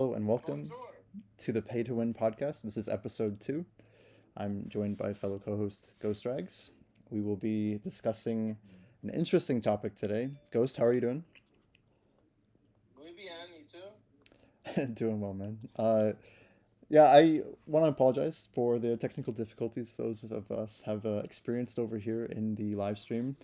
Hello and welcome to the Pay to Win podcast. This is episode 2. I'm joined by fellow co host Ghost Rags. We will be discussing an interesting topic today. Ghost, how are you doing? Muy bien, you too? Doing well, man. Yeah, I want to apologize for the technical difficulties those of us have experienced over here in the live stream.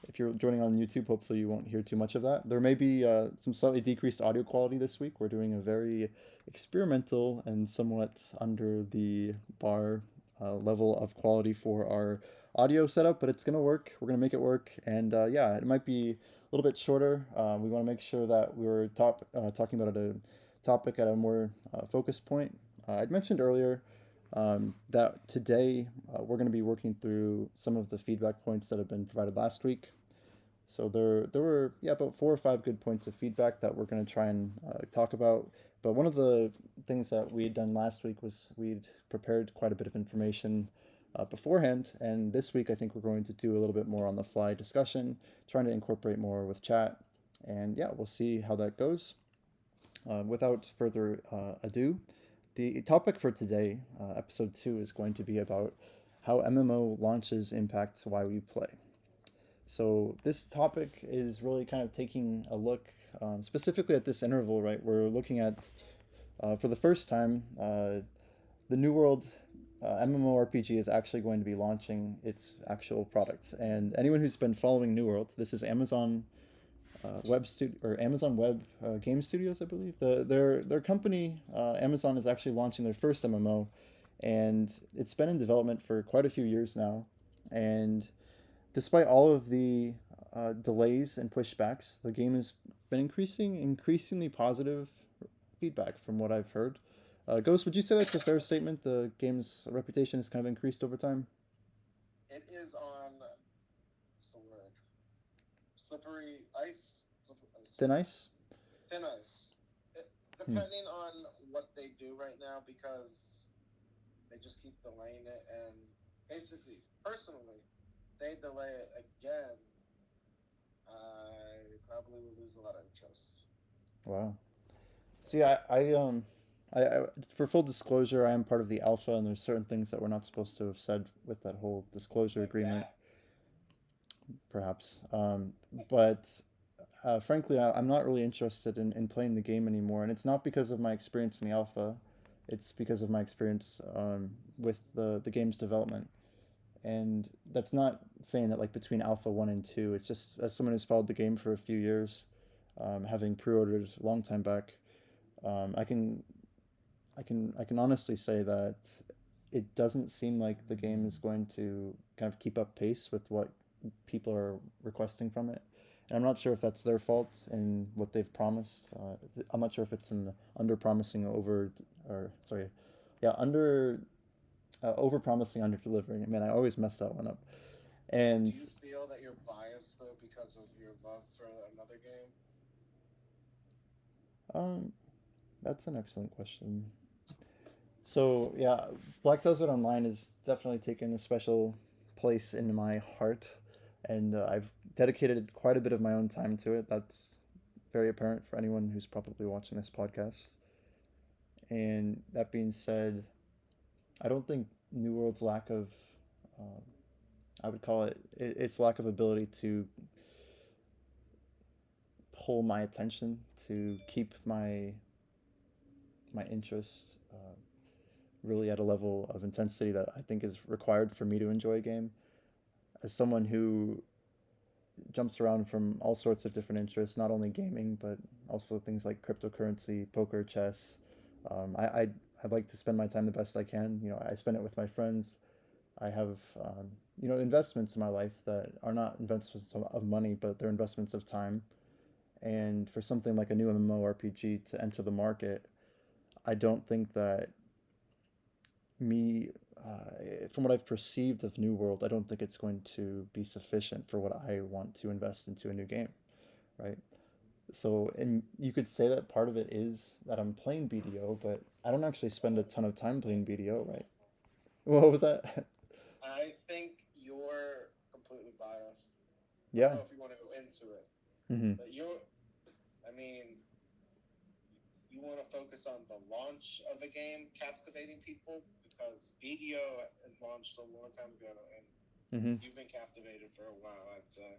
If you're joining on YouTube, hopefully you won't hear too much of that. There may be some slightly decreased audio quality this week. We're doing a very experimental and somewhat under the bar level of quality for our audio setup, but it's going to work. We're going to make it work. And yeah, it might be a little bit shorter. We want to make sure that we're talking about a topic at a more focused point. I'd mentioned earlier that today we're going to be working through some of the feedback points that have been provided last week. So there were about 4 or 5 good points of feedback that we're going to try and talk about. But one of the things that we had done last week was we'd prepared quite a bit of information beforehand, and this week I think we're going to do a little bit more on the fly discussion, trying to incorporate more with chat, and yeah, we'll see how that goes. Without further ado, the topic for today, episode 2, is going to be about how MMO launches impact why we play. So this topic is really kind of taking a look specifically at this interval, right? We're looking at, for the first time, the New World MMORPG is actually going to be launching its actual product. And anyone who's been following New World, this is Amazon Amazon Web Game Studios, I believe. Their company, Amazon, is actually launching their first MMO, and it's been in development for quite a few years now. And despite all of the delays and pushbacks, the game has been increasingly positive feedback from what I've heard. Ghost, would you say that's a fair statement? The game's reputation has kind of increased over time. It is on, what's the word? Slippery ice? Thin ice? Thin ice. Hmm. Depending on what they do right now, because they just keep delaying it, and basically, personally, they delay it again, I probably would lose a lot of interest. Wow. See, I for full disclosure, I am part of the alpha, and there's certain things that we're not supposed to have said with that whole disclosure Like agreement, that. perhaps. But frankly, I'm not really interested in playing the game anymore, and it's not because of my experience in the alpha. It's because of my experience with the game's development. And that's not saying that like between alpha 1 and 2. It's just as someone who's followed the game for a few years, having pre-ordered a long time back, I can I can honestly say that it doesn't seem like the game is going to kind of keep up pace with what people are requesting from it. And I'm not sure if that's their fault and what they've promised. I'm not sure if it's an under promising over, or sorry, yeah, over promising, under delivering. Man, I always mess that one up. Do And you feel that you're biased, though, because of your love for another game? um, that's an excellent question. So yeah, Black Desert Online has definitely taken a special place in my heart, and I've dedicated quite a bit of my own time to it. That's very apparent for anyone who's probably watching this podcast. And that being said, I don't think New World's lack of, um, I would call its lack of ability to pull my attention, to keep my interest really at a level of intensity that I think is required for me to enjoy a game. As someone who jumps around from all sorts of different interests, not only gaming but also things like cryptocurrency, poker, chess. I'd like to spend my time the best I can. I spend it with my friends. I have investments in my life that are not investments of money, but they're investments of time. And for something like a new MMORPG to enter the market, I don't think that me, from what I've perceived of New World, I don't think it's going to be sufficient for what I want to invest into a new game, right? So, and you could say that part of it is that I'm playing BDO, but I don't actually spend a ton of time playing BDO, right? What was that? I think you're completely biased. I don't Yeah. know if you want to go into it, Mm-hmm. but I mean, want to focus on the launch of a game captivating people because video is launched a long time ago and Hmm. you've been captivated for a while. I'd say.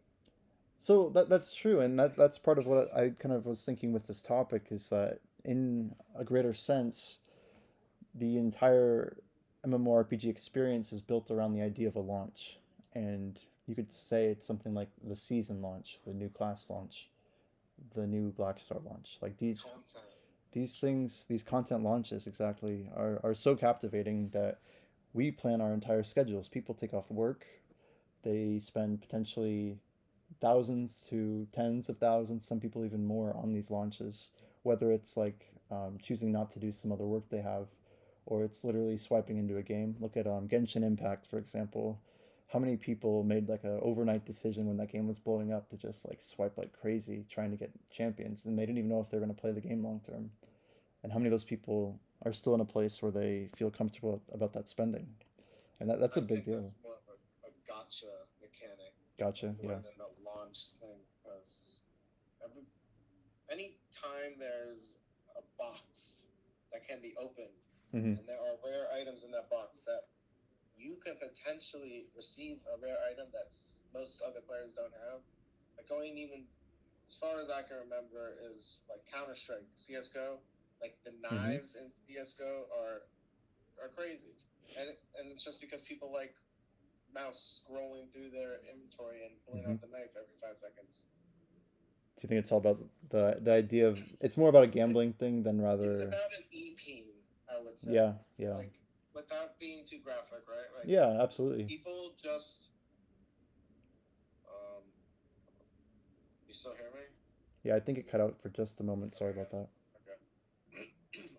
So that's true, and that's part of what I kind of was thinking with this topic is that in a greater sense, the entire MMORPG experience is built around the idea of a launch, and you could say it's something like the season launch, the new class launch, the new Black Star launch. Like Content. these things, these content launches exactly are so captivating that we plan our entire schedules. People take off work, they spend potentially thousands to tens of thousands, some people even more on these launches, whether it's like choosing not to do some other work they have, or it's literally swiping into a game. Look at Genshin Impact, for example. How many people made like a overnight decision when that game was blowing up to just like swipe like crazy trying to get champions, and they didn't even know if they were going to play the game long term. And how many of those people are still in a place where they feel comfortable about that spending? And that's I a big think that's deal. more of a gotcha mechanic Gotcha. more Yeah. than the launch thing because every any time there's a box that can be opened Hmm. and there are rare items in that box that you can potentially receive a rare item that most other players don't have. Like going even as far as I can remember is like Counter Strike, CS:GO. Like the Hmm. knives in CS:GO are crazy, and it's just because people like mouse scrolling through their inventory and pulling Hmm. out the knife every 5 seconds. Do you think it's all about the idea of it's more about a It's gambling thing than it's rather? about an e-peen, I would say. Yeah, yeah, Like without being too graphic, right? Like yeah, absolutely. people just um you still hear me? Yeah, I think it cut out for just a moment. Sorry Okay. about that. Okay.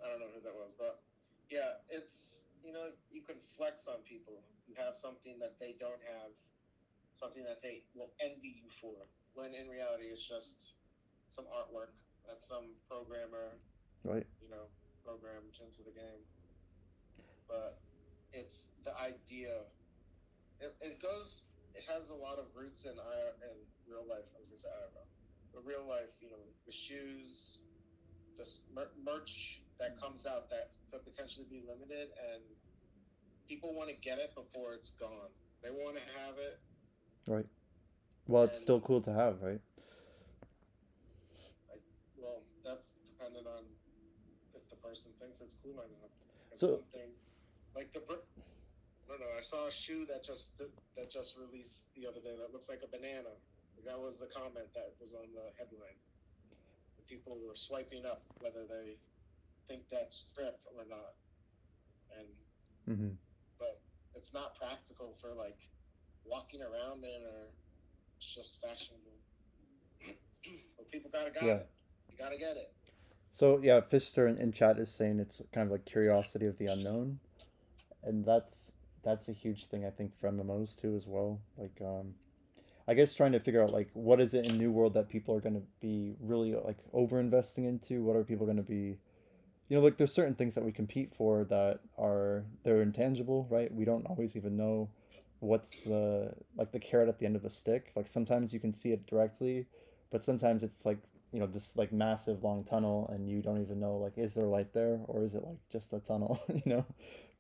I don't know who that was, but yeah, it's you can flex on people. You have something that they don't have, something that they will envy you for. When in reality, it's just some artwork that some programmer, Right. you know, programmed into the game. But it's the idea. It goes. It has a lot of roots in real life. I was gonna say IRL, but real life. The shoes, just merch that comes out that could potentially be limited, and people want to get it before it's gone. They want to have it, Right. Well, it's and still cool to have, right? like, well, that's dependent on if the person thinks it's cool or not. It's So, something like I don't know. I saw a shoe that just released the other day that looks like a banana. That was the comment that was on the headline. The people were swiping up whether they think that's drip or not, and hmm, but it's not practical for like walking around in or it's just fashionable. But people got yeah. it. You gotta get it. So yeah, Fister in chat is saying it's kind of like curiosity of the unknown, and that's a huge thing I think for MMOs too as well. Like I guess trying to figure out like what is it in New World that people are going to be really like over investing into. What are people going to be, like there's certain things that we compete for that they're intangible, right? We don't always even know what's the carrot at the end of the stick. Like sometimes you can see it directly, but sometimes it's like this like massive long tunnel and you don't even know like is there light there or is it like just a tunnel,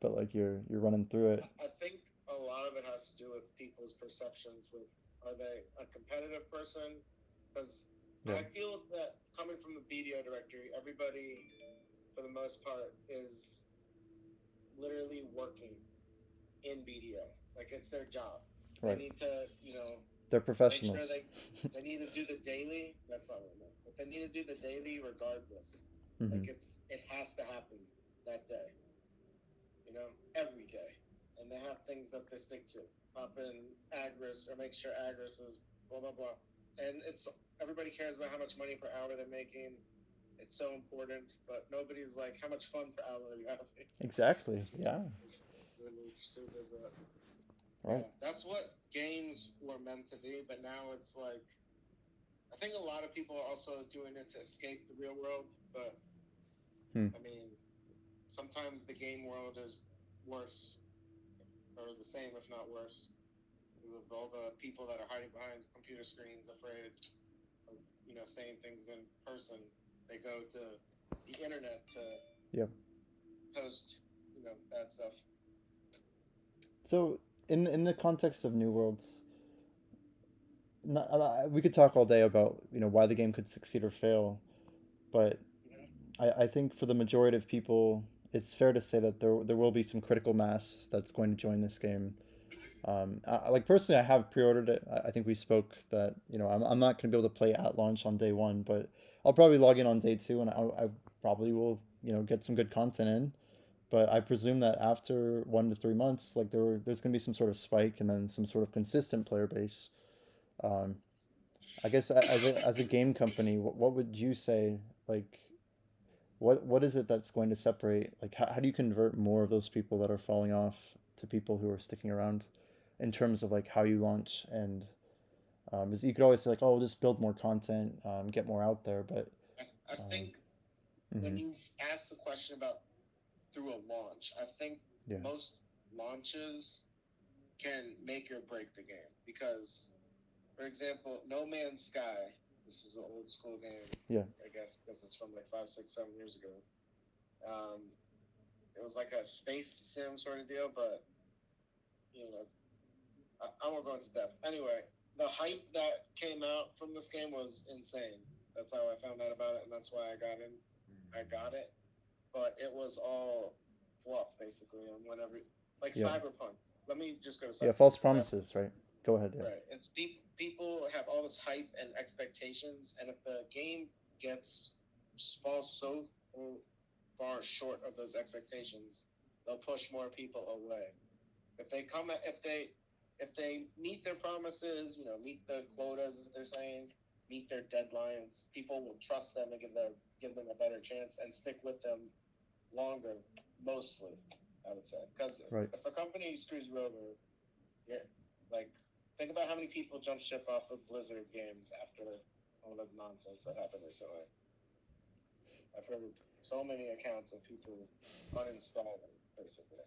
but like you're running through it. I think a lot of it has to do with people's perceptions. With are they a competitive person? Because Yeah. I feel that coming from the BDO directory, everybody, for the most part, is literally working in BDO. Like it's their job. They Right. need to, They're make sure professionals. they need to do the daily. That's not what I meant. But they need to do the daily regardless. Hmm. Like it has to happen that day. Every day. And they have things that they stick to. Pop in Agris or make sure Agris is blah blah blah. And it's everybody cares about how much money per hour they're making. It's so important, but nobody's like how much fun per hour are you having. Exactly. Which is Yeah. really stupid, but Right. yeah, that's what games were meant to be. But now it's like I think a lot of people are also doing it to escape the real world. But Hmm. I mean, sometimes the game world is worse or the same, if not worse, because of all the people that are hiding behind computer screens, afraid of saying things in person. They go to the internet to Yep. post, bad stuff. So in the context of New Worlds, we could talk all day about why the game could succeed or fail, but Mhm. I think for the majority of people, it's fair to say that there will be some critical mass that's going to join this game. Like personally, I have pre-ordered it. I think we spoke that I'm not going to be able to play at launch on day one, but I'll probably log in on day two, and I probably will get some good content in. But I presume that after 1 to 3 months, like there's going to be some sort of spike and then some sort of consistent player base. Um, I guess as a game company, what would you say like what is it that's going to separate like how do you convert more of those people that are falling off to people who are sticking around in terms of like how you launch and is you could always say like oh just build more content get more out there but I um, think when mhm, you ask the question about through a launch, I think yeah most launches can make or break the game because, for example, No Man's Sky. This is an old school game, yeah I guess, because it's from like 5, 6, 7 years ago. Um, it was like a space sim sort of deal, but you know, I won't go into depth. Anyway, the hype that came out from this game was insane. That's how I found out about it, and that's why I got in. I got it, but it was all fluff basically. And whenever, like yeah Cyberpunk, let me just go to yeah Cyberpunk false because that promises right go ahead yeah right. It's people have all this hype and expectations, and if the game gets falls so far short of those expectations, they'll push more people away. If they come at, if they meet their promises, meet the quotas that they're saying, meet their deadlines, people will trust them and give them a better chance and stick with them longer. Mostly, I would say, because right if a company screws you over, you're like think about how many people jump ship off of Blizzard games after all the nonsense that happened recently. I've heard so many accounts of people uninstalling basically,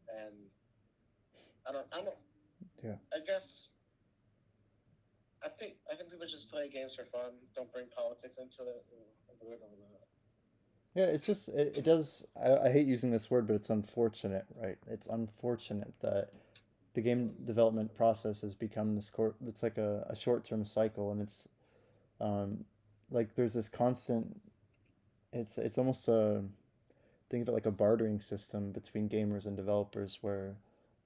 and I don't. yeah I guess I think people just play games for fun. Don't bring politics into it. Avoid all that. yeah it's just it does I hate using this word but it's unfortunate right it's unfortunate that the game development process has become this it's like a short-term cycle and it's um, like there's this constant it's almost a think of it like a bartering system between gamers and developers where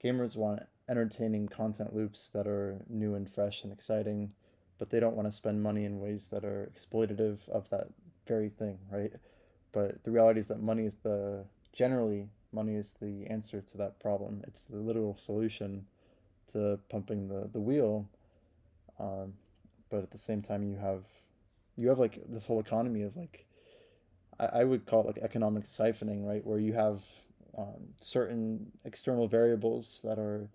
gamers want entertaining content loops that are new and fresh and exciting but they don't want to spend money in ways that are exploitative of that very thing right but the reality is that generally money is the answer to that problem it's the literal solution to pumping the wheel um, but at the same time you have like this whole economy of like I would call it like economic siphoning, right? Where you have certain external variables that are,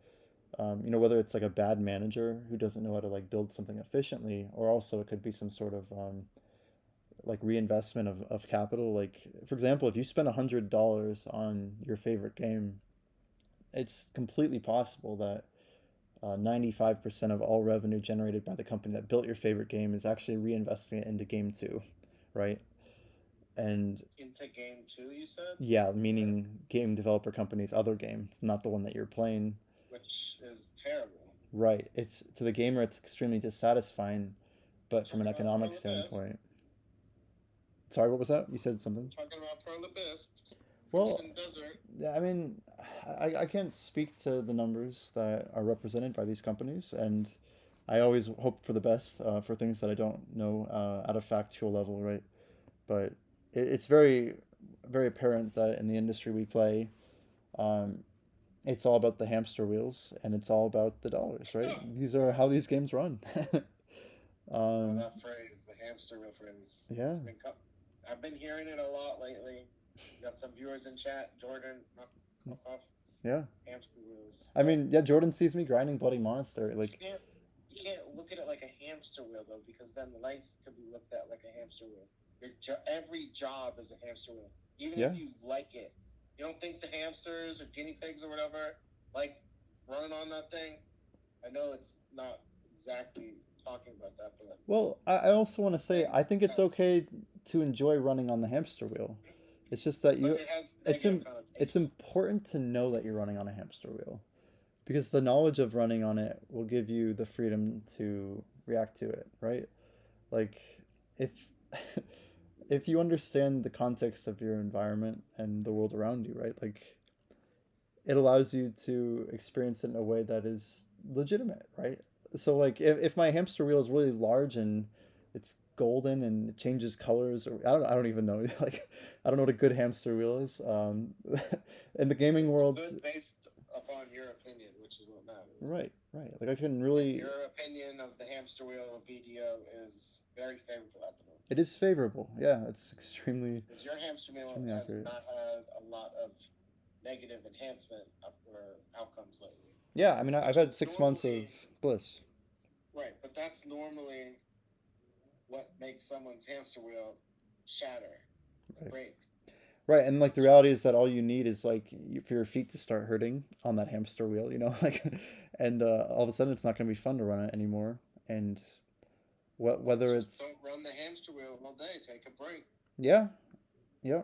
whether it's like a bad manager who doesn't know how to like build something efficiently, or also it could be some sort of like reinvestment of capital. Like, for example, if you spend $100 on your favorite game, it's completely possible that 95% of all revenue generated by the company that built your favorite game is actually reinvesting it into game two, right? And Into game two, you said, yeah, meaning game developer company's other game, not the one that you're playing. which is terrible. Right. It's to the gamer, it's extremely dissatisfying, but from an Talking about economic Pearl Abyss. standpoint. Sorry, what was that? You said I'm something. talking about Pearl Abyss, Well, Crimson Desert. yeah, I mean, I can't speak to the numbers that are represented by these companies, and I always hope for the best for things that I don't know at a factual level, right? But it's very, very apparent that in the industry we play, um, it's all about the hamster wheels and it's all about the dollars, right? These are how these games run. Oh, um, that phrase, the hamster wheel phrase. yeah, I've been hearing it a lot lately. Got some viewers in chat. Jordan, cough, cough. yeah. Hamster wheels. I mean, yeah, Jordan sees me grinding Bloody Monster. You Like, can't you can't look at it like a hamster wheel though, because then life could be looked at like a hamster wheel. Every job is a hamster wheel, even yeah, if you like it. You don't think the hamsters or guinea pigs or whatever like running on that thing? I know it's not exactly talking about that, but well, I also want to say same I think it's concept. okay to enjoy running on the hamster wheel. It's just that But you it has it's negative it's connotations. important to know that you're running on a hamster wheel because the knowledge of running on it will give you the freedom to react to it, right? Like if if you understand the context of your environment and the world around you, right? Like it allows you to experience it in a way that is legitimate, right? So like if my hamster wheel is really large and it's golden and it changes colors or I don't even know like I don't know what a good hamster wheel is in the gaming It's world. good based upon your opinion, which is what matters. Right, like I can And really your opinion of the hamster wheel of BDO is very favorable at the moment. it is favorable, yeah, it's Because your hamster wheel extremely has accurate. not had a lot of negative enhancement or outcomes lately, Yeah, I mean I've which had is 6 months of normally bliss. right, but that's normally what makes someone's hamster wheel shatter and Right. break. Right, and like the Which reality is that all you need is like for your feet to start hurting on that hamster wheel, you know, like, and all of a sudden it's not going to be fun to run it anymore. And well, whether just it's don't run the hamster wheel all day. Take a break. yeah, yeah,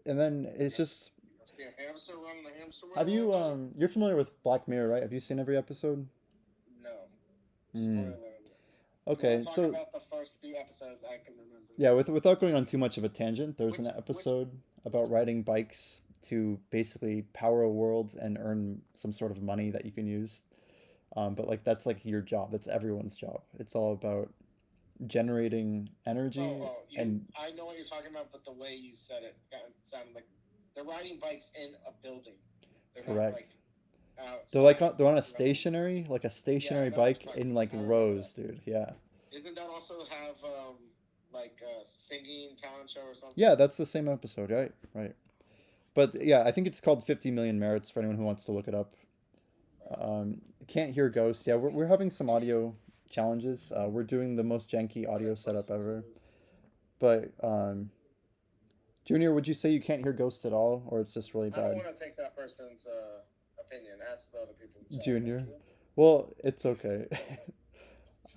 and then it's If just you're a hamster running the hamster have wheel all you day, you're familiar with Black Mirror, right? Have you seen every episode? no. Hmm. Spoiler alert. If you want Okay, to talk so about the first few episodes, I can remember. yeah, without going on too much of a tangent, there's an Which episode about riding bikes to basically power a world and earn some sort of money that you can use. But like that's like your job. That's everyone's job. It's all about generating energy you. and I know what you're talking about, but the way you said it sounded like they're riding bikes in a building. They're not like correct. outside. They're on a Riding. stationary like a Yeah, I stationary know what bike you're talking in about. like I remember rows, that. dude. Yeah. Isn't that also have like a singing talent show or something? Yeah, that's the same episode, right? Right. But yeah, I think it's called 50 Million Merits for anyone who wants to look it up. Right. Can't hear ghosts. Yeah, we're having some audio challenges. We're doing the most janky What audio it setup what ever. it is. But Junior, would you say you can't hear ghosts at all, or it's just really I don't bad? want to take that person's opinion. Ask the other people in the chat. Thank Junior. you. Well, it's okay.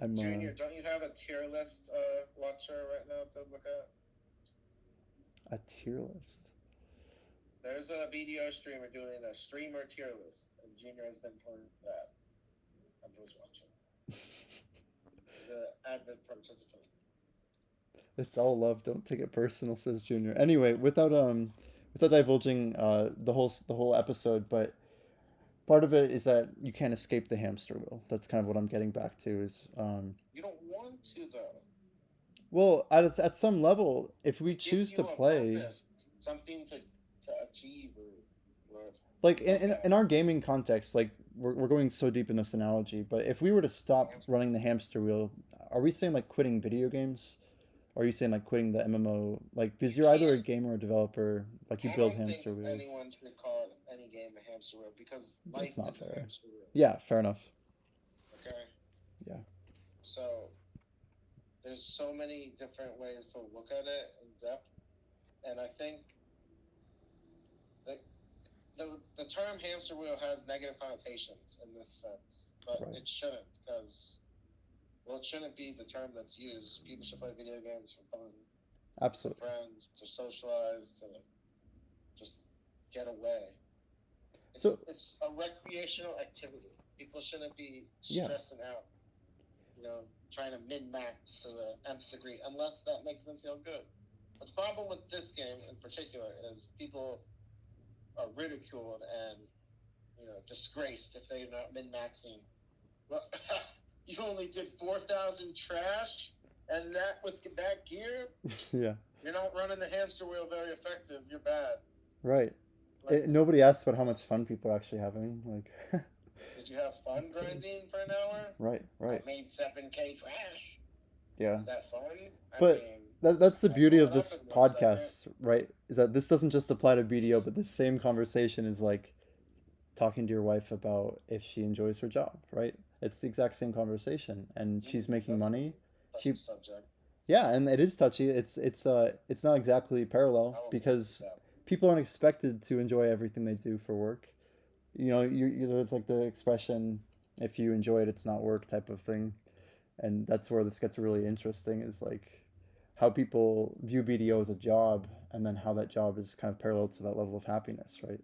I'm Junior, don't you have a tier list watcher right now to look at? a tier list. There's a BDO streamer doing a streamer tier list, and Junior has been part of that. I'm just watching. He's an avid participant. It's all love. Don't take it personal, says Junior. Anyway, without divulging the whole episode, but part of it is that you can't escape the hamster wheel. That's kind of what I'm getting back to. Is You don't want to though. well, at some level, if we It gives choose to you a play, purpose, something to achieve or like look in at. our gaming context, like we're going so deep in this analogy, but if we were to stop Hamster running the hamster wheel, are we saying like quitting video games? Or are you saying like quitting the MMO? Like, because You you're either a can't. gamer or developer, like you I build don't think hamster wheels. anyone should call any game a hamster wheel because That's life not is a fair. hamster wheel. Yeah, fair enough. Okay. Yeah. So there's so many different ways to look at it in depth, and I think that the term hamster wheel has negative connotations in this sense, but Right. it shouldn't because well, it shouldn't be the term that's used. People should play video games for fun, with Absolutely. friends, to socialize, to just get away. So, It's a recreational activity. People shouldn't be yeah. stressing out, trying to min max to the nth degree, unless that makes them feel good. But the problem with this game in particular is people are ridiculed and disgraced if they're not min maxing. Well, you only did 4,000 trash, and that with that gear, Yeah. you're not running the hamster wheel very effective. You're bad. Right. Like, Nobody asks about how much fun people are actually having. Like, did you have fun grinding for an hour? right, right. I made 7K trash. Yeah. Is that fun? But that's the I beauty blew of it up this in 1 second. podcast, right? Is that this doesn't just apply to BDO, but the same conversation is like talking to your wife about if she enjoys her job, right? It's the exact same conversation, and she's making That's money. a She, subject. yeah, and it is touchy. It's not exactly parallel I won't because that. people aren't expected to enjoy everything they do for work. You know, there's like the expression, if you enjoy it, it's not work type of thing, and that's where this gets really interesting. Is like how people view BDO as a job, and then how that job is kind of parallel to that level of happiness, right?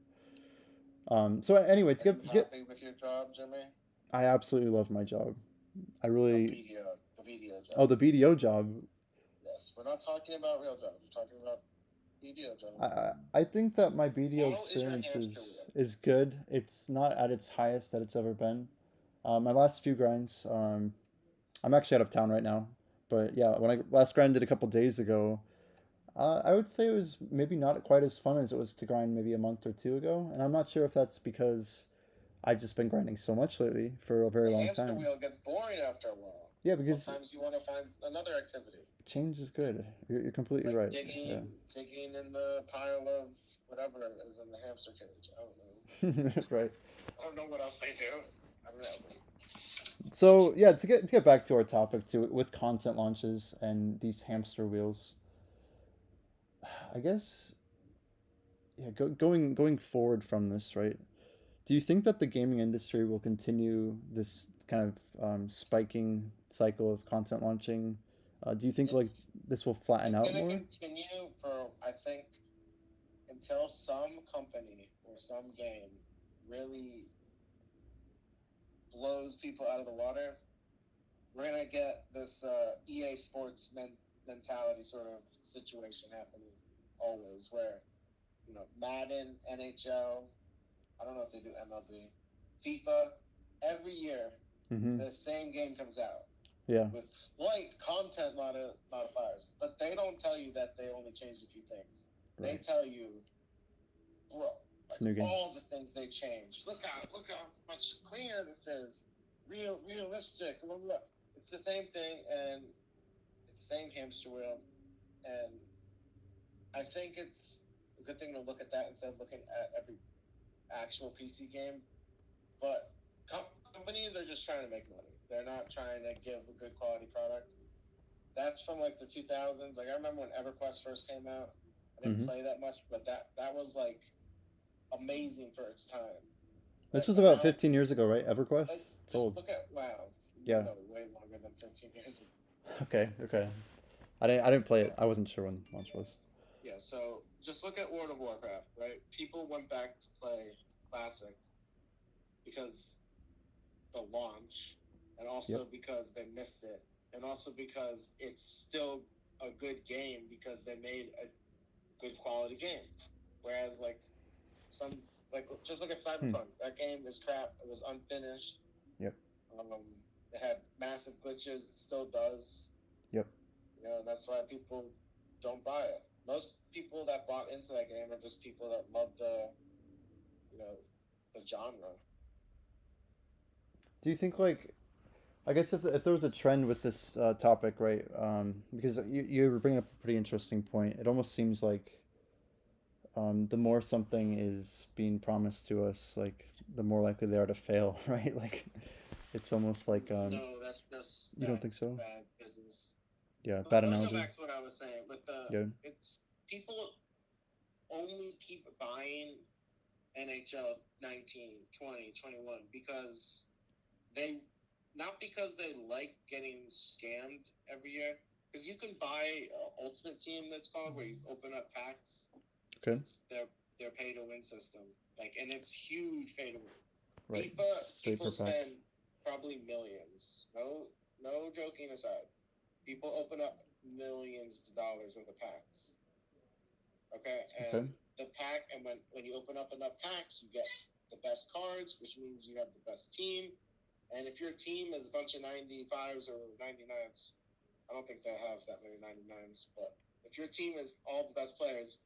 So anyway, Are you to get, happy with your job, Jimmy? I absolutely love my job. I No, really, BDO, the BDO oh, job. the BDO job. Yes, we're not talking about real jobs. We're talking about BDO job. I think that my BDO How is your experience hamster wheel? is good. It's not at its highest that it's ever been. My last few grinds, I'm actually out of town right now, but yeah, when I last grinded a couple days ago, I would say it was maybe not quite as fun as it was to grind maybe a month or two ago, and I'm not sure if that's because I've just been grinding so much lately for a very The long hamster time. wheel gets boring after a while. Yeah, because Sometimes you want to find another activity, change is good. You're completely like right. Yeah. digging in the pile of whatever is in the hamster cage. I don't know. Right. I don't know what else they do. I don't know. So yeah, to get back to our topic too, with content launches and these hamster wheels, I guess yeah, going forward from this, right? Do you think that the gaming industry will continue this kind of spiking cycle of content launching? Do you think like It's this will flatten it's out gonna more? continue for I think until some company or some game really blows people out of the water. We're gonna get this EA Sports mentality sort of situation happening always, where Madden, NHL, I don't know if they do MLB, FIFA, every year Mm-hmm. the same game comes out Yeah. with slight content modifiers, but they don't tell you that they only changed a few things. They Right. tell you, bro, It's like a new game. all the things they changed. Look how much cleaner this is. Realistic. Blah, blah, blah. It's the same thing, and it's the same hamster wheel. And I think it's a good thing to look at that instead of looking at every actual PC game. But companies are just trying to make money. They're not trying to give a good quality product. That's from like the 2000s. Like I remember when EverQuest first came out. I didn't Mm-hmm. play that much, but that was like amazing for its time. This Right, was but about now 15 years ago, right? EverQuest. like It's just old. look at WoW. Yeah. No, way longer than 15 years. Okay. Okay. I didn't play it. But I wasn't sure when launch was. yeah, so just look at World of Warcraft. Right, people went back to play Classic because the launch, and Yep. also because they missed it, and also because it's still a good game because they made a good quality game. Whereas like some just look at Hmm. Cyberpunk. That game is crap. It was unfinished. Yep. Um, it had massive glitches. It still does. Yep. And that's why people don't buy it. Most people that bought into that game are just people that love you know, the genre. Do you think like I guess if there was a trend with this topic, right? Because you were bringing up a pretty interesting point. It almost seems like the more something is being promised to us, like the more likely they are to fail, right? Like it's almost like No, that's just you don't think so? bad business. Yeah, Let bad me go analogy. back to what I was saying. With the Yeah. it's people only keep buying NHL 19, 20, 21 because they not because they like getting scammed every year. Because you can buy Ultimate Team, that's called, where you open up packs. Okay. It's their pay to win system, and it's huge pay to win. Right. FIFA, Straight people per pack. spend probably millions. No joking aside, people open up millions of dollars worth of packs. Okay, Okay. and the pack, and when you open up enough packs, you get the best cards, which means you have the best team. And if your team is a bunch of 95s or 99s, I don't think they'll have that many 99s, but if your team is all the best players,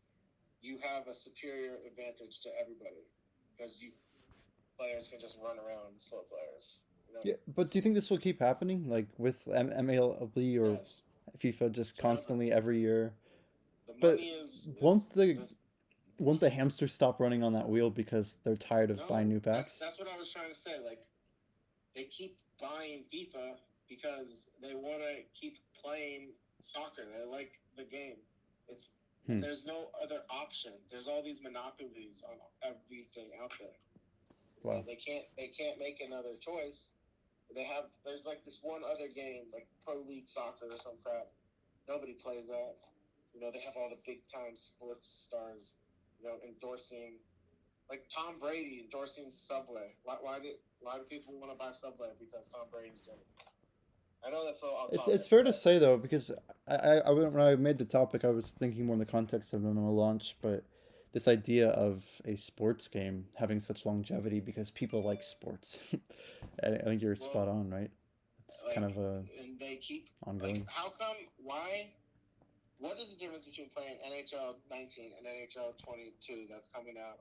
you have a superior advantage to everybody because you players can just run around slow players. Yeah, but do you think this will keep happening, like with MLB or Yes, FIFA, just forever. constantly every year? The But money is won't the the won't the hamsters stop running on that wheel because they're tired of buying no. new That's packs? that's what I was trying to say. Like they keep buying FIFA because they want to keep playing soccer. They like the game. It's Hmm. and there's no other option. There's all these monopolies on everything out there. Wow. They can't make another choice. There's like this one other game like Pro League Soccer or some crap Nobody plays that. They have all the big time sports stars, endorsing like Tom Brady endorsing Subway. Why do people want to buy Subway? Because Tom Brady's doing it. I know that's a little off It's topic, fair to but say though, because when I made the topic, I was thinking more in the context of MMO launch, but this idea of a sports game having such longevity because people like sports, I think you're well, spot on, right? It's kind like, of a and they keep like, ongoing. how come? Why? What is the difference between playing NHL 19 and NHL 22 that's coming out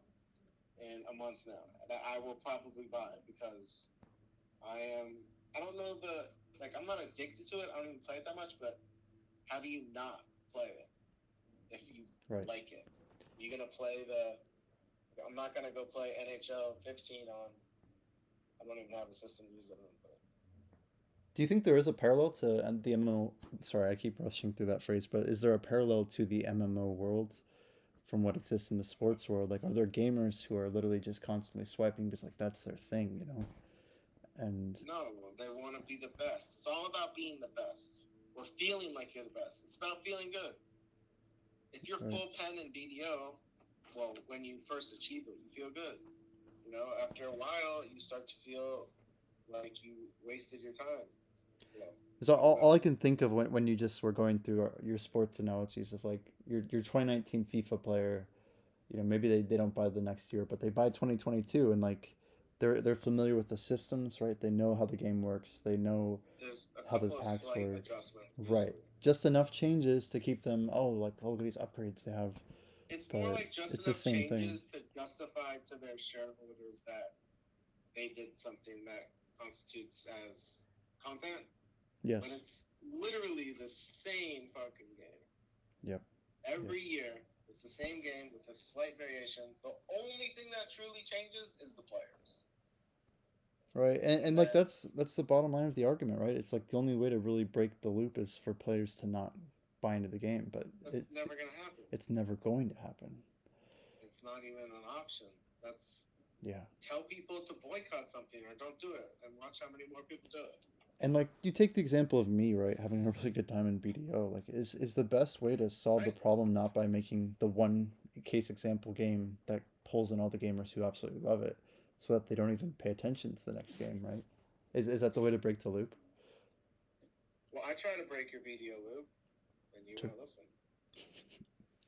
in a month now that I will probably buy because I am. I don't know I'm not addicted to it. I don't even play it that much, but how do you not play it if you Right. like it? You're gonna play the. I'm not gonna go play NHL 15 on. I don't even have a system to use it on. But Do you think there is a parallel to the MMO? Sorry, I keep rushing through that phrase, but is there a parallel to the MMO world from what exists in the sports world? Like, are there gamers who are literally just constantly swiping because like that's their thing, you know? And no, they want to be the best. It's all about being the best or feeling like you're the best. It's about feeling good. If you're right. full pen in BDO, well, when you first achieve it, you feel good. After a while, you start to feel like you wasted your time. You know, So all but I can think of when you just were going through your sports analogies of like your 2019 FIFA player, maybe they don't buy the next year, but they buy 2022 and like they're familiar with the systems, right? They know how the game works. They know there's a how the couple of packs slight work. adjustments Right. usually. Just enough changes to keep them, oh, like all these upgrades they have, It's more but like just it's the enough same thing. changes to justify to their shareholders that they did something that constitutes as content, when Yes. it's literally the same fucking game. Yep. Yep. Every year, it's the same game with a slight variation. The only thing that truly changes is the players. Right. And like And that's the bottom line of the argument, right? It's like the only way to really break the loop is for players to not buy into the game, but that's never going to happen. it's never going to happen. It's not even an option. That's Yeah. tell people to boycott something or don't do it and watch how many more people do it. And like you take the example of me, right, having a really good time in BDO, like is the best way to solve the Right? problem not by making the one case example game that pulls in all the gamers who absolutely love it, so that they don't even pay attention to the next game, right? Is that the way to break the loop? Well, I try to break your video loop and you To, won't listen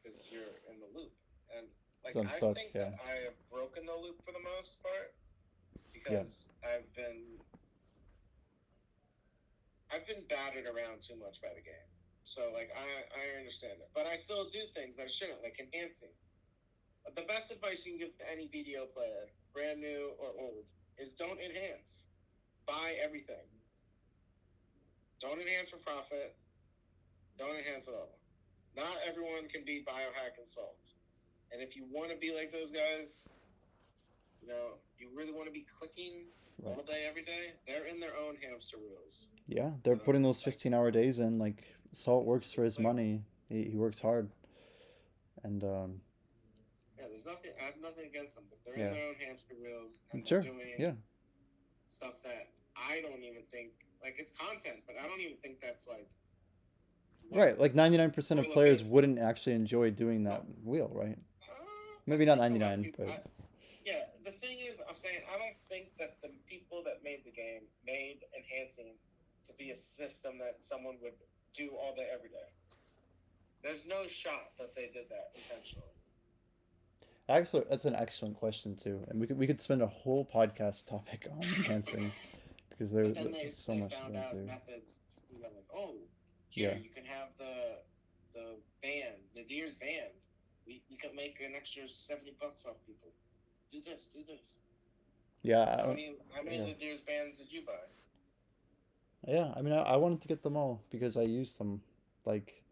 because you're in the loop. And so I'm I stuck. think Yeah. that I have broken the loop for the most part Yeah. because I've been battered around too much by the game. So I understand it. But I still do things that I shouldn't, like enhancing. The best advice you can give to any video player, brand new or old, is don't enhance. Buy everything. Don't enhance for profit. Don't enhance at all. Not everyone can be biohack and salt. And if you want to be like those guys, you really want to be clicking Right. all day, every day, they're in their own hamster wheels. Yeah, they're putting those Like 15-hour days in. Like Salt works for his like money. He works hard, and yeah, there's nothing. I have nothing against them, but they're in yeah, their own hamster wheels and they're sure, doing yeah, stuff that I don't even think like it's content, but I don't even think that's like what right. Like 99% of toilet players paste. wouldn't actually enjoy doing that No, wheel, right? I Maybe not think a lot of 99, people. but Yeah, the thing is, I'm saying I don't think that the people that made the game made enhancing to be a system that someone would do all day, every day. There's no shot that they did that intentionally. actually, that's an excellent question too, and we could spend a whole podcast topic on enhancing because But then there's so they much to found go out into. methods, like, oh, here Yeah, you can have the band, Nadir's band. You can make an extra $70 off people. Do this, do this. yeah, How many yeah, Nadir's bands did you buy? yeah. I mean, I wanted to get them all because I use them. Like,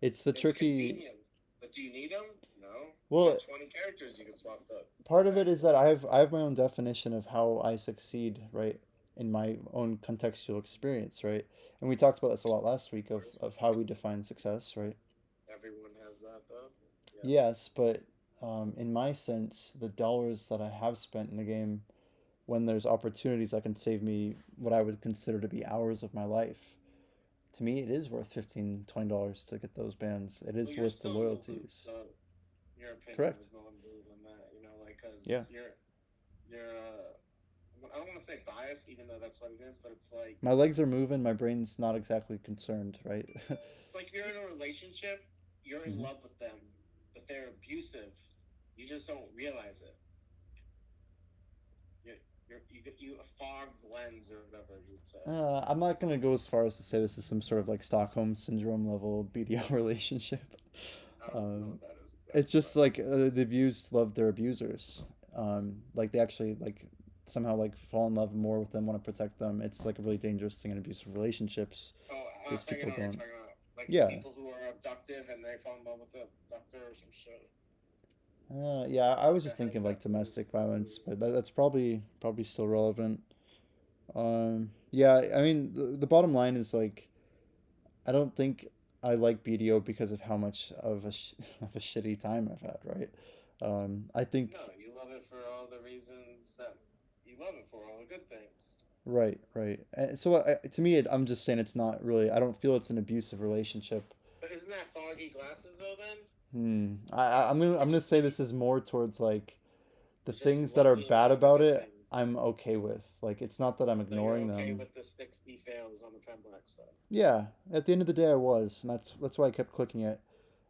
it's the It's tricky. convenient, but do you need them? No. You Well, got 20 characters you can swap the part of it is sets. that I have my own definition of how I succeed, right, in my own contextual experience, right? And we talked about this a lot last week of how we define success, right? Everyone has that though. Yes. Yes, but in my sense, the dollars that I have spent in the game, when there's opportunities that can save me what I would consider to be hours of my life, to me, it is worth $15-$20 to get those bands. It Well, is you're worth the still in the loop, loyalties. so your opinion Correct. is null and void on that. You know, like Yeah. because you're I don't want to say biased, even though that's what it is, but My legs are moving. My brain's not exactly concerned, right? it's like you're in a relationship, you're in Hmm. love with them, but they're abusive. You just don't realize it. You a fogged lens or whatever you'd say. I'm not gonna go as far as to say this is some sort of like Stockholm syndrome level BDO relationship. I don't know Um, what that is it's exactly, just but like the abused love their abusers. Like they actually like somehow like fall in love more with them, want to protect them. It's like a really dangerous thing in abusive relationships oh, I because think I people know what you're don't. talking about. Like Yeah, people who are abductive and they fall in love with the abductor or some shit. yeah. I was Like just I heard thinking of like that too. domestic violence, but that's probably still relevant. Yeah. I mean, the bottom line is like I don't think I like BDO because of how much of of a shitty time I've had. Right. I think. No, you love it for all the reasons that you love it for, all the good things. Right, right. So to me, I'm just saying it's not really. I don't feel it's an abusive relationship. But isn't that foggy glasses though? Then I'm you're gonna just say this is more towards like the you're just things that are looking bad at the about good it. things. I'm okay with. Like it's not that I'm So you're ignoring okay them. with the 6B fails on the pen black stuff. Yeah, at the end of the day, I was, and that's why I kept clicking it.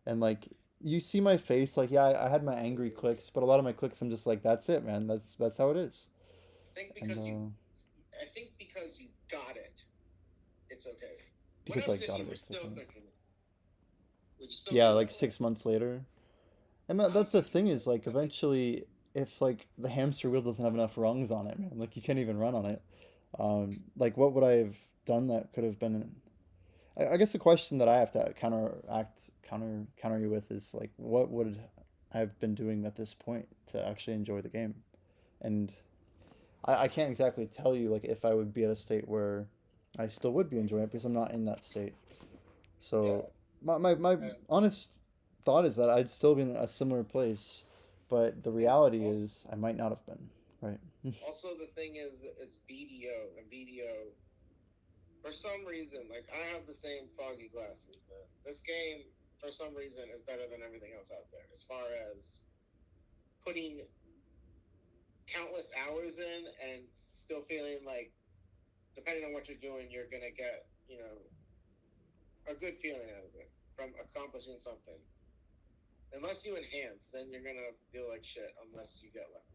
And like you see my face, like yeah, I had my angry clicks, but a lot of my clicks, I'm just like, that's it, man. That's how it is. think And because you, I think because you got it, it's okay. What because I happens if got you it, were it's still okay. clicking it? Would you still Yeah, feel like that way? 6 months later. And I don't that's the think you thing would. is like I think eventually if like the hamster wheel doesn't have enough rungs on it, man, like you can't even run on it. Like what would I have done that could have been? I guess the question that I have to counter you with is like what would I have been doing at this point to actually enjoy the game? And I can't exactly tell you like if I would be at a state where I still would be enjoying it because I'm not in that state. yeah. So my And honest thought is that I'd still be in a similar place, but the and reality is I might not have been, right? also the thing is that it's BDO and BDO for some reason, like I have the same foggy glasses, but this game for some reason is better than everything else out there as far as putting countless hours in and still feeling like depending on what you're doing, you're gonna get, a good feeling out of it from accomplishing something. Unless you enhance, then you're gonna feel like shit unless you get lucky.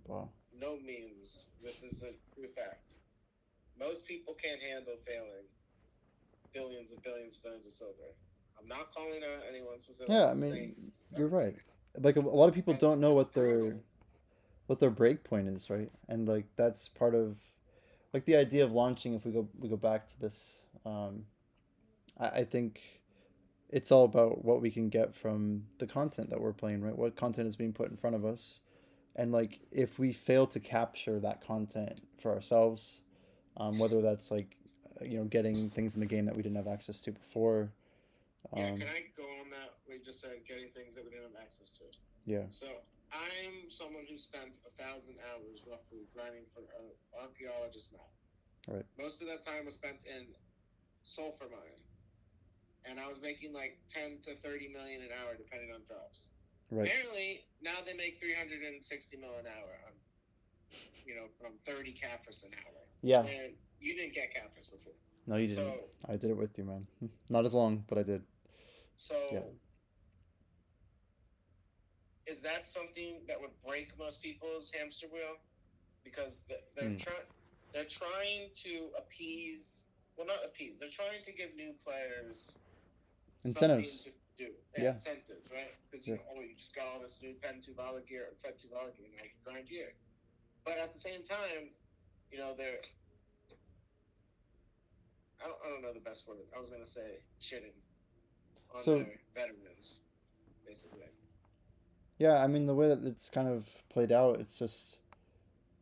Wow. No memes. This is a true fact. Most people can't handle failing billions and billions and billions of silver. I'm not calling out anyone specific. Yeah, I I'm saying mean, you're everybody. right. Like a lot of people That's don't know that's brutal. what their break point is, right? And like that's part of like the idea of launching. If we go back to this, I think it's all about what we can get from the content that we're playing, right? What content is being put in front of us, and like if we fail to capture that content for ourselves, whether that's like getting things in the game that we didn't have access to before. Yeah, um, can I go on that? We just said getting things that we didn't have access to. yeah, So I'm someone who spent 1,000 hours roughly grinding for an archaeologist map. right, Most of that time was spent in sulfur mine, and I was making like 10 to 30 million an hour depending on drops. right, Apparently now they make 360 mil an hour on, from 30 CAFRs an hour. yeah. And you didn't get CAFRs before. No, you didn't. So I did it with you, man. Not as long, but I did. Yeah. so is that something that would break most people's hamster wheel? Because Hmm. they're trying to appease, well, not appease, they're trying to give new players something Incentives. to do, Yeah. incentives, right? Because Yeah. you just got all this new Pen 2 Valor gear or Ted 2 Valor gear, now you can grind gear. But at the same time, they're I don't know the best word. I was gonna say shitting on So their veterans, basically. yeah, I mean the way that it's kind of played out, it's just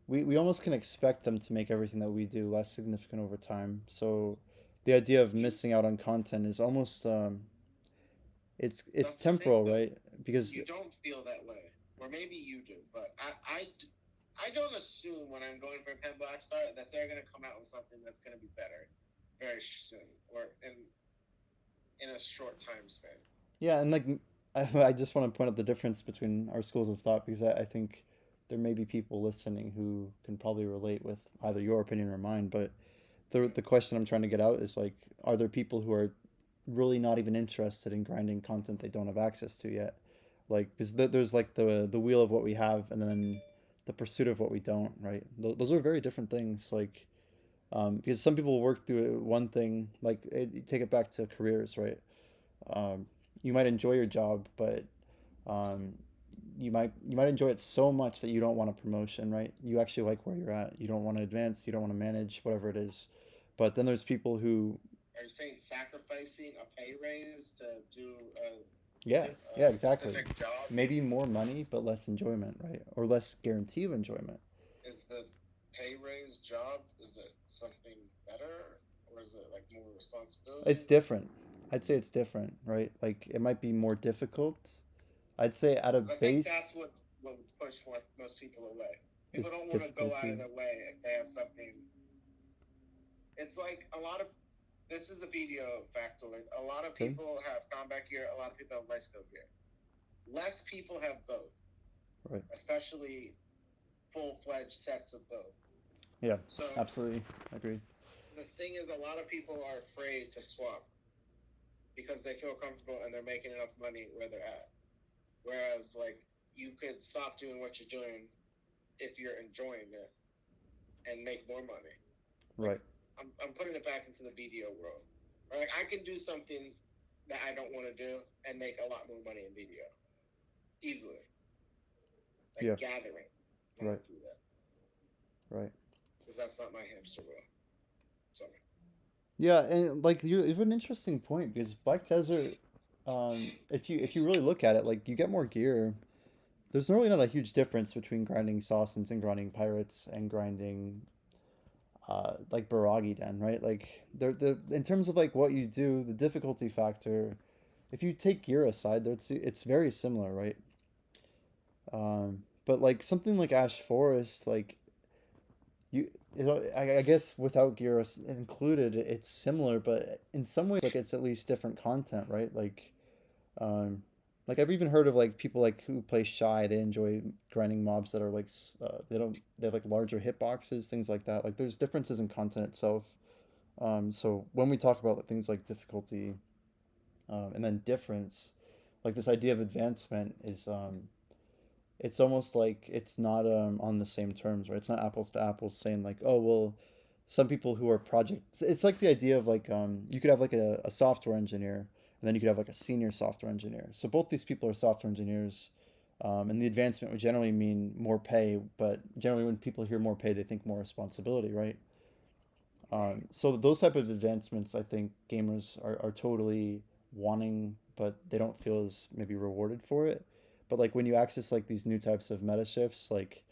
we almost can expect them to make everything that we do less significant over time. So the idea of You missing out on content is almost it's That's the thing temporal, though. right? Because You don't feel that way, or maybe you do, but I don't assume when I'm going for a Pen Black Star that they're gonna come out with something that's gonna be better. very soon, or in a short time span. Yeah, and like I just want to point out the difference between our schools of thought because I think there may be people listening who can probably relate with either your opinion or mine. But the question I'm trying to get out is like, are there people who are really not even interested in grinding content they don't have access to yet? Like, because there's like the wheel of what we have, and then the pursuit of what we don't, right? Those are very different things. Like, because some people work through one thing, like take it back to careers, right? Um, you might enjoy your job, but um, you might enjoy it so much that you don't want a promotion, right? You actually like where you're at. You don't want to advance. You don't want to manage whatever it is. But then there's people who, Are you saying sacrificing a pay raise to do yeah, a yeah, exactly. specific job? Maybe more money, but less enjoyment, right? Or less guarantee of enjoyment. Is the pay raise job, is it something better, or is it like more It's responsibilities? different. I'd say it's different, right? Like it might be more difficult. I'd say at a Because I think base, that's what would push most people away. People is don't want to go out of difficulty. their way if they have something. It's like a lot of, this is a video factoid. A lot of Okay. people have combat gear, a lot of people have light skill gear. Less people have both, Right. especially full fledged sets of both. Yeah. So Absolutely. Agreed. the thing is, a lot of people are afraid to swap because they feel comfortable and they're making enough money where they're at. Whereas, like, you could stop doing what you're doing if you're enjoying it and make more money. Like, Right. I'm putting it back into the BDO world. Or like, I can do something that I don't want to do and make a lot more money in BDO easily. Yeah. Like gathering, I Right. don't do that Right. because that's not my hamster wheel. Sorry. Yeah, and like you have an interesting point because Black Desert, if you really look at it, like you get more gear. There's really not a huge difference between grinding Sausons and grinding Pirates and grinding like Baragi Den, right? Like the in terms of like what you do, the difficulty factor, if you take gear aside, it's very similar, right? But like something like Ash Forest, like I guess without Gyros included, it's similar, but in some ways, like it's at least different content, right? Um, like I've even heard of like people like who play Shy. They enjoy grinding mobs that are like they have like larger hitboxes, things like that. Like there's differences in content itself. So when we talk about things like difficulty, and then difference, like this idea of advancement is it's almost like it's not on the same terms, right? It's not apples to apples saying like, oh well, some people who are projects. It's like the idea of like you could have like a software engineer, and then you could have like a senior software engineer. So both these people are software engineers, and the advancement would generally mean more pay. But generally, when people hear more pay, they think more responsibility, right? Right. So those type of advancements, I think gamers are totally wanting, but they don't feel as maybe rewarded for it. But like when you access like these new types of meta shifts, like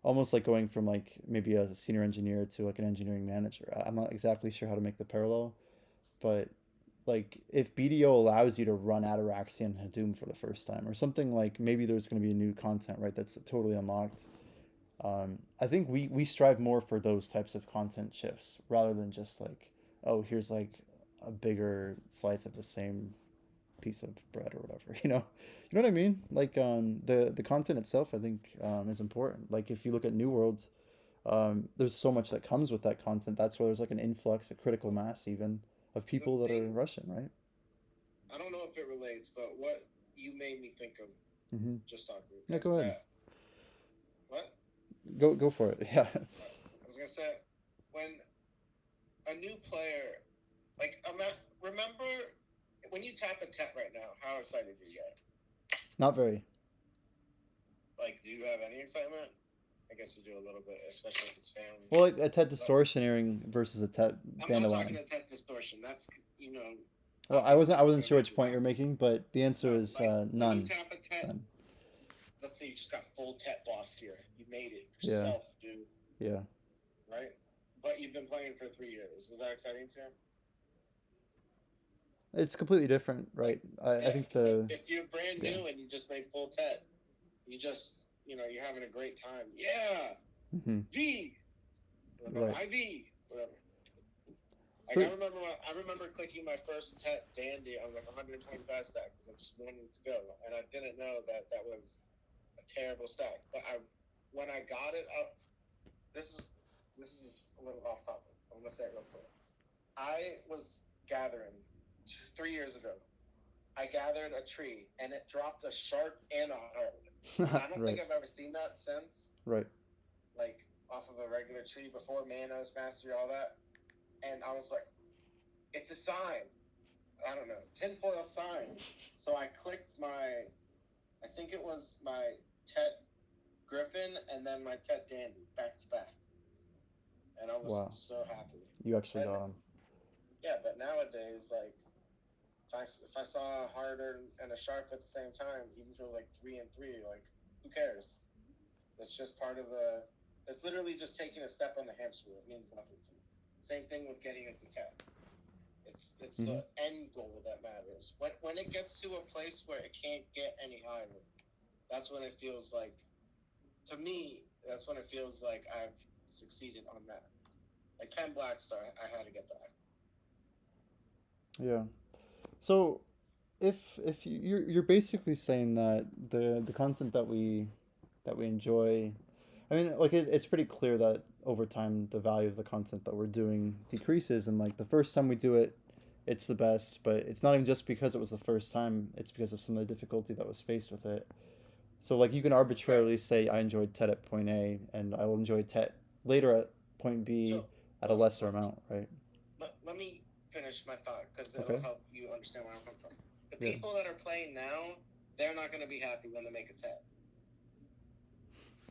almost like going from like maybe a senior engineer to like an engineering manager. I'm not exactly sure how to make the parallel, but like if BDO allows you to run Ataraxia and Hadoom for the first time or something, like maybe there's going to be a new content, right? That's totally unlocked. I think we strive more for those types of content shifts rather than just like, oh, here's like a bigger slice of the same piece of bread or whatever, you know what I mean? Like the content itself, I think is important. Like if you look at New Worlds, there's so much that comes with that content. That's why there's like an influx, a critical Well, mass even of the people that are thing, Russian, right? I don't know if it relates, but what you made me think of Mm-hmm. just talking Yeah, is go ahead. that, what? Go for it. Yeah. I was gonna say, when a new player, like I'm not, remember when you tap a tet right now, how excited do you get? Not very. Like, do you have any excitement? I guess you do a little bit, especially if it's Well, family. like a Tet But distortion earring versus a Tet I'm not talking dandelion. to tet distortion. That's, Well, I obviously wasn't I it's wasn't gonna sure make which you point you're happy. making, but the answer No, is like when you none. tap a tet, None. let's say you just got full tet boss gear. You made it Yeah. yourself, dude. Yeah. Right? But you've been playing for 3 years. Was that exciting to you? It's completely different, Like, right? I yeah, think like the if you're brand yeah. new and you just made full tet, you just, you're having a great time. Yeah, Hmm. V, whatever, Right. IV, whatever. Like So I remember clicking my first Tet Dandy on like 125 stack because I just wanted to go, and I didn't know that that was a terrible stack. But I, when I got it, this is this is a little off topic. I'm gonna say it real quick. I was gathering 3 years ago. I gathered a tree and it dropped a sharp and a hard. And I don't think right, I've ever seen that since, right. like off of a regular tree before Manos, Mastery, all that. And I was like, it's a sign. I don't know, tinfoil sign. So I clicked my, I think it was my Tet Griffin and then my Tet Dandy back to back. And I was Wow, so happy. you actually And got him. yeah, but nowadays, like, if I saw a harder and a sharp at the same time, even if it was like 3 and 3, like, who cares? It's just part of the. It's literally just taking a step on the hamster wheel. It means nothing to me. Same thing with getting into 10. It's Hmm. the end goal that matters. When it gets to a place where it can't get any higher, that's when it feels like, to me, that's when it feels like I've succeeded on that. Like Pen Black Star, I had to get back. Yeah. So if you're basically saying that the content that we enjoy, I mean, like it's pretty clear that over time the value of the content that we're doing decreases, and like the first time we do it, it's the best, but it's not even just because it was the first time; it's because of some of the difficulty that was faced with it. So like you can Right. arbitrarily say I enjoyed TED at point A, and I will enjoy TED later at point B So at a let, lesser amount, right? let me finish my thought because it'll Okay. help you understand where I'm coming from. The Yeah. people that are playing now, they're not going to be happy when they make a tab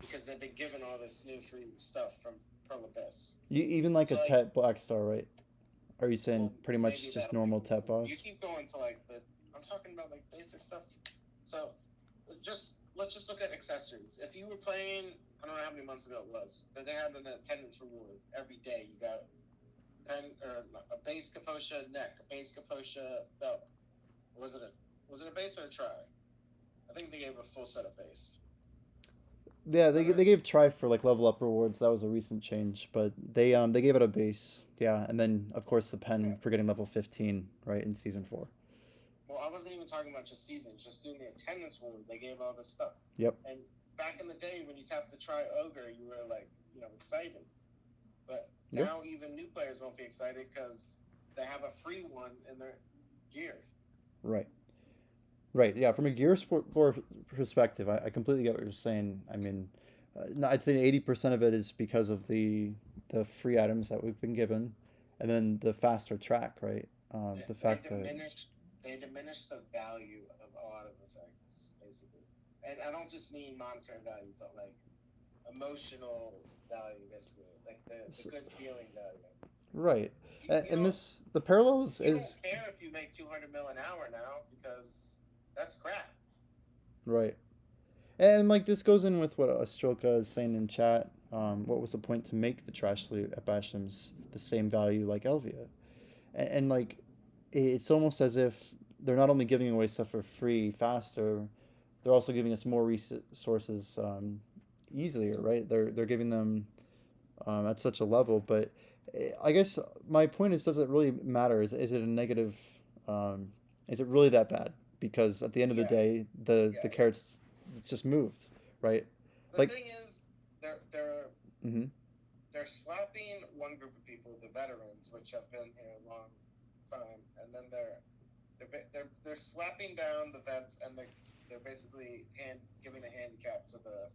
because they've been given all this new free stuff from Pearl Abyss. You even like a So like, TED Black Star, right? Are you saying well, pretty maybe much just that'll make normal me TED too. You boss? keep going to like the. I'm talking about like basic stuff. So just let's just look at accessories. If you were playing, I don't know how many months ago it was, but they had an attendance reward every day. You got pen or a base Kaposha neck, a base Kaposha belt. Was it a base or a try? I think they gave a full set of base. Yeah, Is that they right? gave try for like level up rewards. That was a recent change, but they gave it a base. Yeah, and then of course the pen Okay. for getting level 15 right in season 4. Well, I wasn't even talking about just seasons, just doing the attendance reward. They gave all this stuff. Yep. And back in the day when you tapped to try ogre, you were like, excited. But Yeah. now even new players won't be excited because they have a free one in their gear. Right. Right. Yeah. From a gear sport perspective, I completely get what you're saying. I mean, no, I'd say 80% of it is because of the free items that we've been given, and then the faster track. Right. The They fact that diminish they diminish the value of a lot of the things, basically. And I don't just mean monetary value, but like emotional value, basically, like the good feeling value. right, You, you and don't this the parallels you don't is care if you make 200 mil an hour now because that's crap. right. And like this goes in with what Astroka is saying in chat. What was the point to make the trash loot at Basham's the same value like Elvia? And like, it's almost as if they're not only giving away stuff for free faster, they're also giving us more resources easier, right? They're giving them at such a level. But I guess my point is, does it really matter? Is it a negative? Um, is it really that bad? Because at the end of the Yeah. day, the Yes. carrots it's just moved, right? The Like, thing is, they're mm-hmm, they're slapping one group of people, the veterans, which have been here a long time, and then they're slapping down the vets, and they're basically giving a handicap to the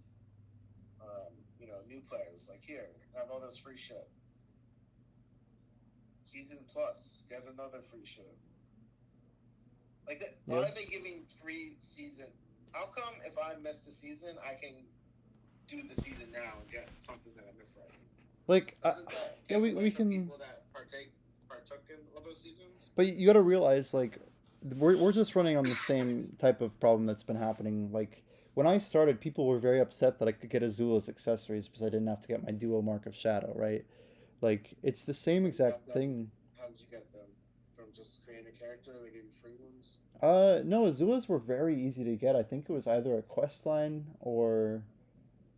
new players. Like, here, have all this free shit. Season plus, get another free shit. Like, why yeah. are they giving free season? How come if I missed a season, I can do the season now and get something that I missed last season? Like, Doesn't that yeah, take away we from can. people that partook in all those seasons? But you got to realize, like, we're just running on the same type of problem that's been happening. Like, when I started, people were very upset that I could get Azula's accessories because I didn't have to get my duo Mark of Shadow, right? Like, it's the same And you exact got them. thing. How did you get them? From just creating a character? They gave you free ones? No, Azula's were very easy to get. I think it was either a quest line or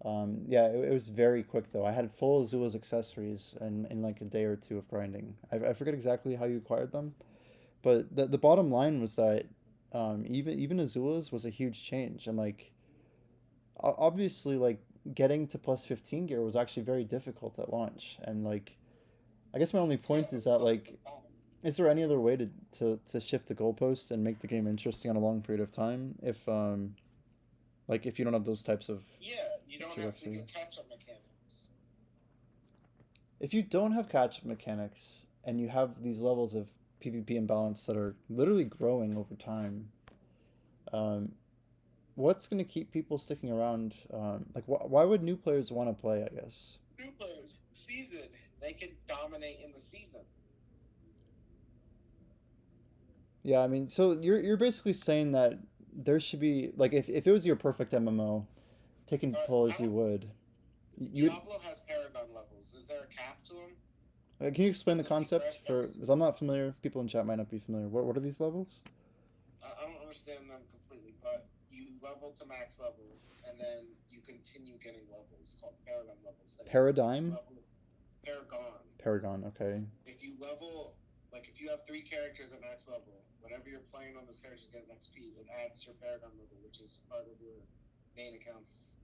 Yeah, it was very quick though. I had full Azula's accessories in like a day or two of grinding. I forget exactly how you acquired them, but the bottom line was that even Azula's was a huge change, and like obviously like getting to plus 15 gear was actually very difficult at launch, and like I guess my only Yeah, point is that especially like with Dom. is there any other way to shift the goalpost and make the game interesting on a long period of time if like if you don't have those types of Yeah, you don't features have to actually? get catch-up mechanics. If you don't have catch-up mechanics and you have these levels of PvP imbalance that are literally growing over time, um, what's going to keep people sticking around? Like, why would new players want to play, I guess? New players, season, they can dominate in the season. Yeah, I mean, so you're basically saying that there should be like if it was your perfect MMO, taking pull I as you don't. would, you would. Diablo has Paragon levels. Is there a cap to them? Can you explain the Does it concept refresh for? every? Because I'm not familiar. People in chat might not be familiar. What are these levels? I don't understand them completely, but you level to max level, and then you continue getting levels called Paragon levels. That if you Paradigm, level Paragon, Paragon. Okay. if you level, like if you have three characters at max level, whenever you're playing on those characters get an XP, it adds to your Paragon level, which is part of your main account's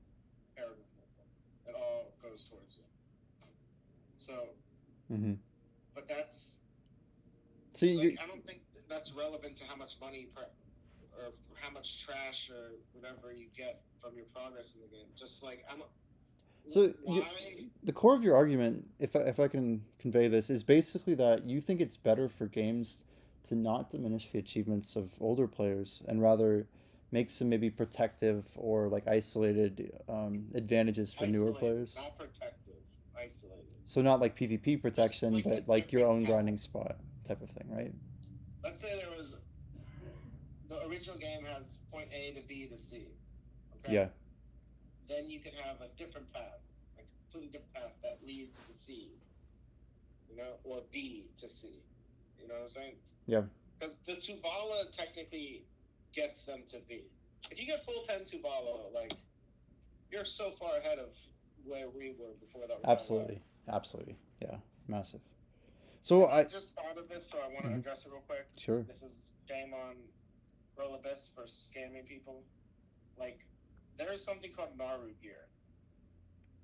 Paragon level. It all goes towards it. So, Mm-hmm. but that's So like you I don't think that's relevant to how much money or how much trash or whatever you get from your progress in the game. Just like I'm, so you why? the core of your argument, if I can convey this, is basically that you think it's better for games to not diminish the achievements of older players and rather make some maybe protective or like isolated advantages for newer Isolated, players. not protective. Isolated. So not like PvP Just protection, like but a like your different own path. grinding spot type of thing, right? Let's say there was the original game has point A to B to C. Okay. Yeah. Then you can have a different path, like a completely different path that leads to C. Or B to C. You know what I'm saying? Yeah. Because the Tuvala technically gets them to B. If you get full pen Tuvala, like you're so far ahead of where we were before that was unlocked. Absolutely. Absolutely. Yeah. Massive. So And I I just thought of this, so I want to mhm, address it real quick. sure. This is shame on Rolabis for scamming people. Like, there's something called Naru gear,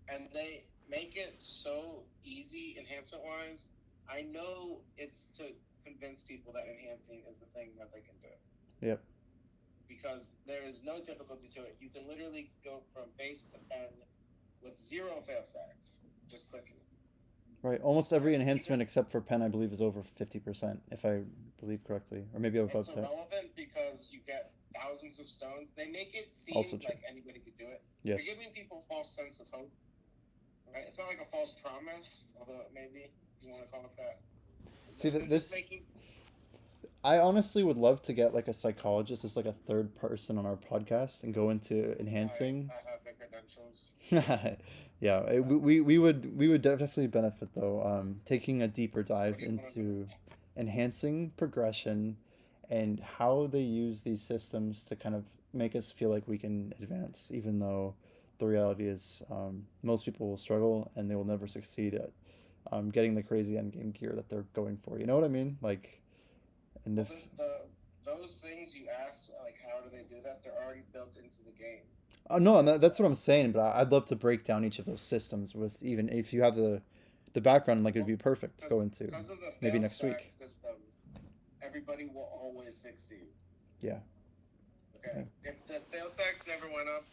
and they make it so easy enhancement wise. I know it's to convince people that enhancing is the thing that they can do Yep. because there is no difficulty to it. You can literally go from base to pen with zero fail stacks, just clicking. Right. Almost every Even enhancement except for pen, I believe, is over 50%, if I believe correctly, or maybe it's above 10. irrelevant because you get thousands of stones. They make it Also seem true. like anybody could do it. You're Yes. giving people a false sense of hope, right? It's not like a false promise, although maybe you want to call it that. See They're that just this making. I honestly would love to get like a psychologist as like a third person on our podcast and go into enhancing. I have the credentials. Yeah, we would definitely benefit though. Taking a deeper What dive do you want to do? into enhancing progression and how they use these systems to kind of make us feel like we can advance, even though the reality is most people will struggle and they will never succeed at getting the crazy end game gear that they're going for. You know what I mean? Like, and Well, if those things you asked, like how do they do that? They're already built into the game. oh no, and It's that's what I'm saying. But I'd love to break down each of those systems with even if you have the background, like it'd well be perfect to go into because of the maybe fail next stack week. system. Everybody will always succeed. Yeah, Okay, yeah, if the fail stacks never went up,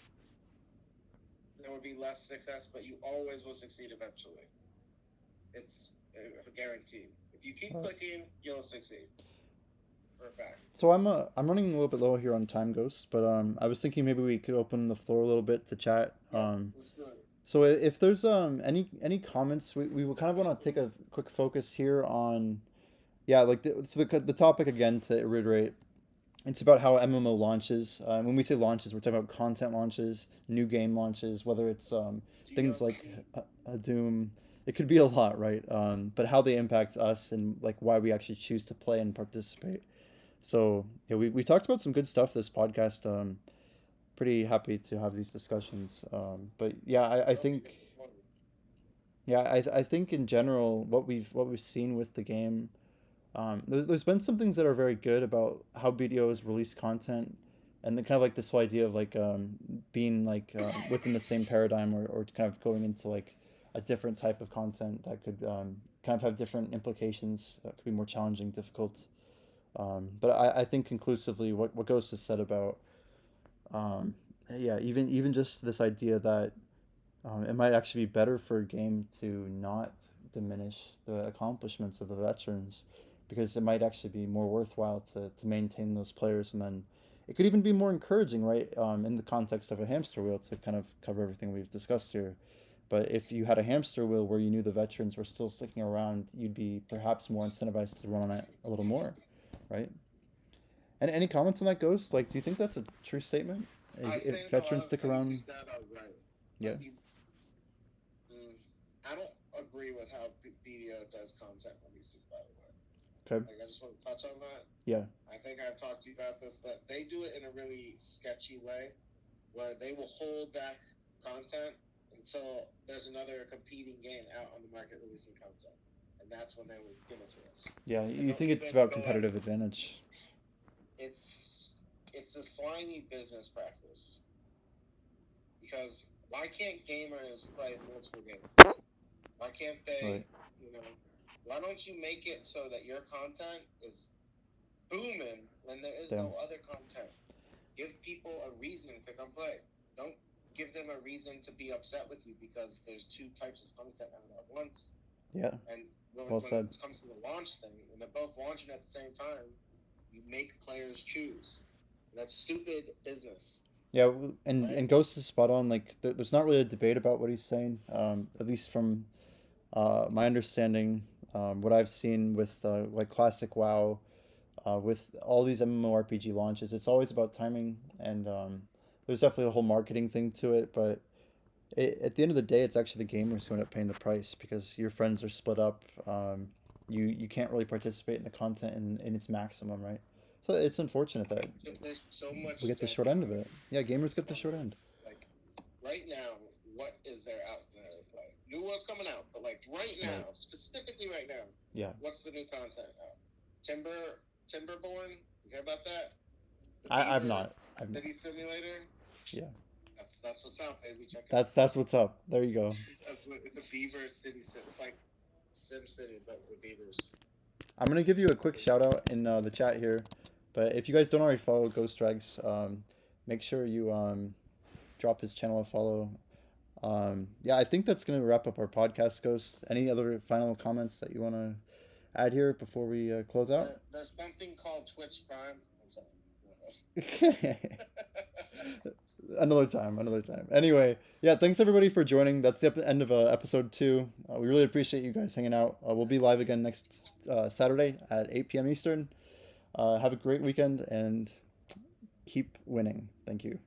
there would be less success, but you always will succeed eventually. It's a guarantee. If you keep uh, clicking, you'll succeed for a fact. so I'm running a little bit low here on time, Ghost. But I was thinking maybe we could open the floor a little bit to chat. Yeah, let's do it. So if there's any comments, we will kind of want to take a quick focus here on yeah, like the topic again to reiterate. It's about how MMO launches. When we say launches, we're talking about content launches, new game launches, whether it's things like DLC. Doom. It could be a lot, right? But how they impact us and like why we actually choose to play and participate. So yeah, we talked about some good stuff this podcast. pretty happy to have these discussions. But yeah, I think yeah, I think in general what we've seen with the game, there's been some things that are very good about how BDOs release content, and the kind of like this whole idea of like being like within the same paradigm, or kind of going into like a different type of content that could kind of have different implications, could be more challenging, difficult. But I think conclusively what Ghost has said about um, yeah, even just this idea that it might actually be better for a game to not diminish the accomplishments of the veterans, because it might actually be more worthwhile to maintain those players, and then it could even be more encouraging, right? In the context of a hamster wheel, to kind of cover everything we've discussed here. But if you had a hamster wheel where you knew the veterans were still sticking around, you'd be perhaps more incentivized to run on it a little more, right? And any comments on that, Ghost? Like, do you think that's a true statement? I If think a lot veterans of the stick things you around, said are right, yeah, but mm, I don't agree with how BDO does content releases. By the way, okay, like I just want to touch on that. yeah, I think I've talked to you about this, but they do it in a really sketchy way, where they will hold back content until there's another competing game out on the market releasing content, and that's when they will give it to us. yeah. They You don't think it's even about go out. competitive advantage? It's it's a slimy business practice, because why can't gamers play multiple games? Why can't they, Right. you know, why don't you make it so that your content is booming when there is Yeah. no other content? Give people a reason to come play. Don't give them a reason to be upset with you because there's two types of content out at once. Yeah. And when Well said. it comes to the launch thing, and they're both launching at the same time, you make players choose. That's stupid business, Yeah, and right? Ghost is spot on. Like, there's not really a debate about what he's saying. At least from my understanding, what I've seen with like classic WoW, with all these MMORPG launches, it's always about timing, and there's definitely a whole marketing thing to it. But at the end of the day, it's actually the gamers who end up paying the price, because your friends are split up. You can't really participate in the content in its maximum, right? So it's unfortunate that There's so we much get the dead short end of time. it. Yeah, gamers get the So, short end. like, right now, what is there out there to play? New World's coming out, but like right Right. now, specifically right now, Yeah. what's the new content out? Timberborn? You hear about that? The I've Beaver not. I've not. City Simulator? Yeah. That's what's out, baby. Check it out. That's what's up. There you go. It's a beaver city sim. It's like Sim City, but with beavers. I'm gonna give you a quick shout out in the chat here, but if you guys don't already follow Ghost Drags, make sure you drop his channel a follow. Yeah, I think that's gonna wrap up our podcast, Ghost. Any other final comments that you want to add here before we close out? There's something called Twitch Prime. I'm sorry. Another time, another time. Anyway, yeah, thanks everybody for joining. That's the end of episode 2. We really appreciate you guys hanging out. We'll be live again next Saturday at 8 p.m. Eastern. Have a great weekend and keep winning. Thank you.